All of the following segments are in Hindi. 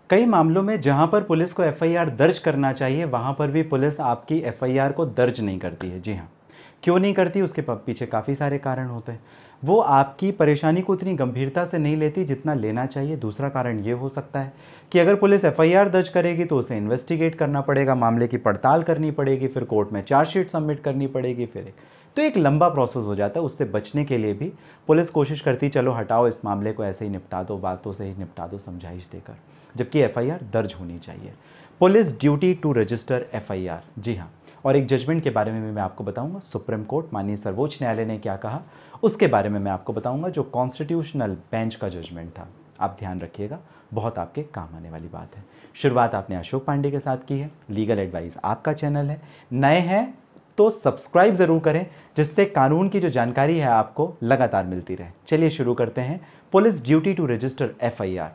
कई मामलों में जहां पर पुलिस को एफआईआर दर्ज करना चाहिए वहां पर भी पुलिस आपकी एफआईआर को दर्ज नहीं करती है। जी हाँ, क्यों नहीं करती, उसके पीछे काफ़ी सारे कारण होते हैं। वो आपकी परेशानी को उतनी गंभीरता से नहीं लेती जितना लेना चाहिए। दूसरा कारण ये हो सकता है कि अगर पुलिस एफआईआर दर्ज करेगी तो उसे इन्वेस्टिगेट करना पड़ेगा, मामले की पड़ताल करनी पड़ेगी, फिर कोर्ट में चार्जशीट सबमिट करनी पड़ेगी, फिर तो एक लंबा प्रोसेस हो जाता है। उससे बचने के लिए भी पुलिस कोशिश करती, चलो हटाओ इस मामले को, ऐसे ही निपटा दो, बातों से ही निपटा दो समझाइश देकर, जबकि एफआईआर दर्ज होनी चाहिए। Police duty to register FIR. जी हाँ, और एक जजमेंट के बारे में भी मैं आपको बताऊंगा। सुप्रीम कोर्ट माननीय सर्वोच्च न्यायालय ने क्या कहा उसके बारे में मैं आपको बताऊंगा, जो कॉन्स्टिट्यूशनल बेंच का जजमेंट था। आप ध्यान रखिएगा, बहुत आपके काम आने वाली बात है। शुरुआत आपने अशोक पांडे के साथ की है। लीगल एडवाइस आपका चैनल है, नए हैं तो सब्सक्राइब ज़रूर करें, जिससे कानून की जो जानकारी है आपको लगातार मिलती रहे। चलिए शुरू करते हैं। Police duty to register FIR.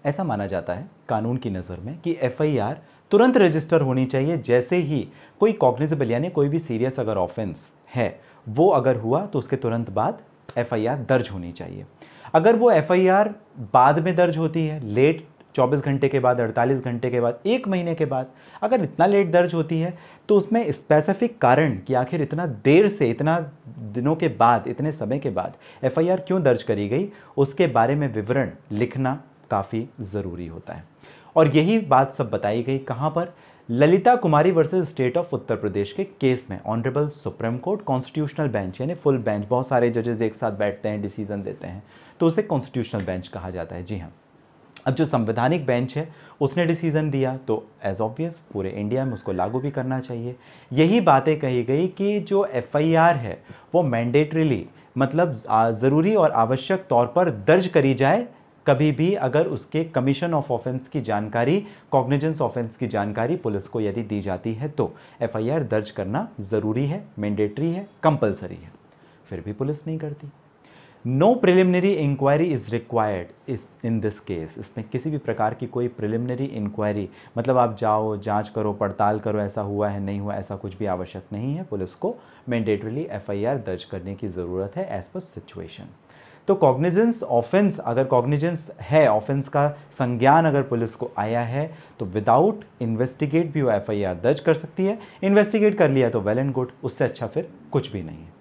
ऐसा माना जाता है कानून की नज़र में कि एफआईआर तुरंत रजिस्टर होनी चाहिए जैसे ही कोई कॉग्निजेबल यानी कोई भी सीरियस अगर ऑफेंस है वो अगर हुआ तो उसके तुरंत बाद एफआईआर दर्ज होनी चाहिए। अगर वो एफआईआर बाद में दर्ज होती है, लेट 24 घंटे के बाद, 48 घंटे के बाद, 1 महीने के बाद, अगर इतना लेट दर्ज होती है तो उसमें स्पेसिफिक कारण कि आखिर इतना देर से, इतना दिनों के बाद, इतने समय के बाद एफआईआर क्यों दर्ज करी गई, उसके बारे में विवरण लिखना काफ़ी ज़रूरी होता है। और यही बात सब बताई गई कहाँ पर? Lalita Kumari versus state of Uttar प्रदेश के केस में। Honourable supreme court constitutional bench यानी फुल बेंच, बहुत सारे जजेस एक साथ बैठते हैं, डिसीजन देते हैं, तो उसे कॉन्स्टिट्यूशनल बेंच कहा जाता है। जी हाँ, अब जो संवैधानिक बेंच है उसने डिसीजन दिया तो एज ऑब्वियस पूरे इंडिया में उसको लागू भी करना चाहिए। यही बातें कही गई कि जो एफआईआर है वो मैंडेटरीली, मतलब ज़रूरी और आवश्यक तौर पर दर्ज करी जाए कभी भी अगर उसके कमीशन ऑफ ऑफेंस की जानकारी, कॉग्निजेंस ऑफेंस की जानकारी पुलिस को यदि दी जाती है तो एफआईआर दर्ज करना ज़रूरी है, मैंडेटरी है, कंपलसरी है। फिर भी पुलिस नहीं करती। No preliminary inquiry is required in this case. इसमें किसी भी प्रकार की कोई प्रिलिमिनरी इंक्वायरी, मतलब आप जाओ, जांच करो, पड़ताल करो, ऐसा हुआ है नहीं हुआ, ऐसा कुछ भी आवश्यक नहीं है। पुलिस को मैंडेटरीली एफआईआर दर्ज करने की ज़रूरत है एज पर सिचुएशन। तो कॉग्निजेंस ऑफेंस, अगर कॉग्निजेंस है, ऑफेंस का संज्ञान अगर पुलिस को आया है तो विदाउट इन्वेस्टिगेट भी वो एफआईआर दर्ज कर सकती है। इन्वेस्टिगेट कर लिया तो वेल एंड गुड, उससे अच्छा फिर कुछ भी नहीं है।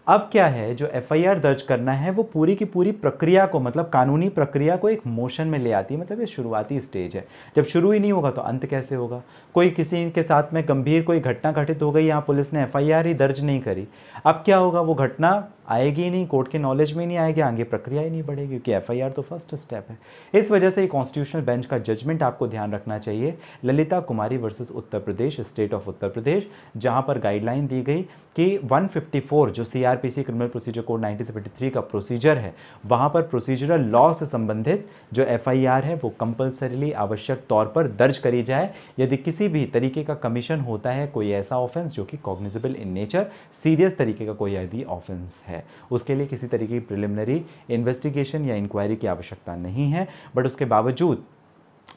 अब क्या है, जो एफआईआर दर्ज करना है वो पूरी की पूरी प्रक्रिया को, मतलब कानूनी प्रक्रिया को एक मोशन में ले आती है। मतलब ये शुरुआती स्टेज है। जब शुरू ही नहीं होगा तो अंत कैसे होगा? कोई किसी के साथ में गंभीर कोई घटना घटित हो गई, यहाँ पुलिस ने एफआईआर ही दर्ज नहीं करी, अब क्या होगा? वो घटना आएगी ही नहीं, कोर्ट के नॉलेज में नहीं आएगी, आगे प्रक्रिया ही नहीं बढ़ेगी, क्योंकि एफआईआर तो फर्स्ट स्टेप है। इस वजह से कॉन्स्टिट्यूशनल बेंच का जजमेंट आपको ध्यान रखना चाहिए, Lalita Kumari versus Uttar Pradesh, state of Uttar Pradesh, जहां पर गाइडलाइन दी गई कि 154 जो सीआरपीसी क्रिमिनल प्रोसीजर कोड 1973 का प्रोसीजर है, वहां पर प्रोसीजरल लॉ से संबंधित जो एफआईआर है वो कंपलसरीली, आवश्यक तौर पर दर्ज करी जाए यदि किसी भी तरीके का कमीशन होता है, कोई ऐसा ऑफेंस जो कि कॉग्निजेबल इन नेचर, सीरियस तरीके का कोई यदि ऑफेंस है। उसके लिए किसी तरीके की प्रिलिमिनरी इन्वेस्टिगेशन या इंक्वायरी की आवश्यकता नहीं है। बट उसके बावजूद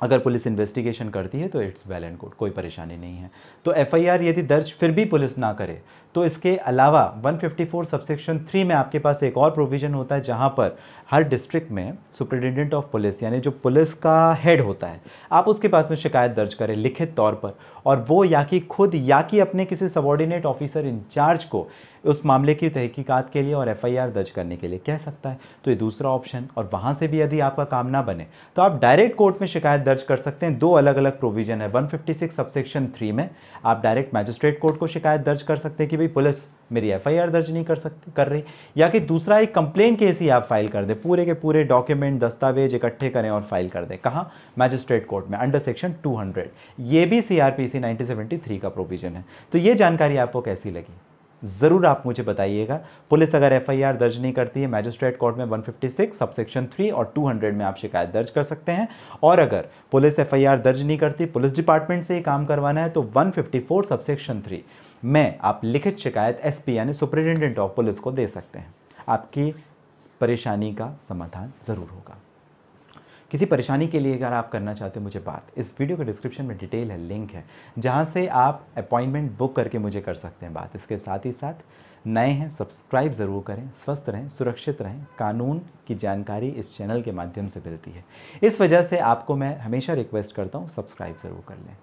अगर पुलिस इन्वेस्टिगेशन करती है तो इट्स वेल एंड गुड, कोई परेशानी नहीं है। तो एफआईआर यदि दर्ज फिर भी पुलिस ना करे तो इसके अलावा 154 सबसेक्शन 3 में आपके पास एक और प्रोविजन होता है, जहां पर हर डिस्ट्रिक्ट में सुपरिटेंडेंट ऑफ पुलिस यानी जो पुलिस का हेड होता है, आप उसके पास में शिकायत दर्ज करें लिखित तौर पर, और वो या कि खुद या कि अपने किसी सबॉर्डिनेट ऑफिसर इंचार्ज को उस मामले की तहकीकात के लिए और एफआईआर दर्ज करने के लिए कह सकता है। तो ये दूसरा ऑप्शन। और वहाँ से भी यदि आपका काम ना बने तो आप डायरेक्ट कोर्ट में शिकायत दर्ज कर सकते हैं। दो अलग अलग प्रोविजन है। 156 सबसेक्शन 3 में आप डायरेक्ट मैजिस्ट्रेट कोर्ट को शिकायत दर्ज कर सकते हैं कि भाई पुलिस मेरी एफआईआर दर्ज नहीं कर रही, या कि दूसरा एक कंप्लेंट केस ही आप फाइल कर दें, पूरे के पूरे डॉक्यूमेंट, दस्तावेज इकट्ठे करें और फाइल कर दें। कहाँ? मैजिस्ट्रेट कोर्ट में, अंडर सेक्शन 200। ये भी सीआरपीसी 1973 का प्रोविजन है। तो ये जानकारी आपको कैसी लगी ज़रूर आप मुझे बताइएगा। पुलिस अगर एफआईआर दर्ज नहीं करती है, मैजिस्ट्रेट कोर्ट में 156 सबसेक्शन 3 और 200 में आप शिकायत दर्ज कर सकते हैं। और अगर पुलिस एफआईआर दर्ज नहीं करती, पुलिस डिपार्टमेंट से ही काम करवाना है, तो 154 सबसेक्शन 3 में आप लिखित शिकायत एसपी यानी सुपरिटेंडेंट ऑफ पुलिस को दे सकते हैं। आपकी परेशानी का समाधान ज़रूर होगा। किसी परेशानी के लिए अगर आप करना चाहते हैं मुझे बात, इस वीडियो के डिस्क्रिप्शन में डिटेल है, लिंक है, जहां से आप अपॉइंटमेंट बुक करके मुझे कर सकते हैं बात। इसके साथ ही साथ नए हैं सब्सक्राइब ज़रूर करें। स्वस्थ रहें, सुरक्षित रहें। कानून की जानकारी इस चैनल के माध्यम से मिलती है, इस वजह से आपको मैं हमेशा रिक्वेस्ट करता हूँ सब्सक्राइब ज़रूर कर लें।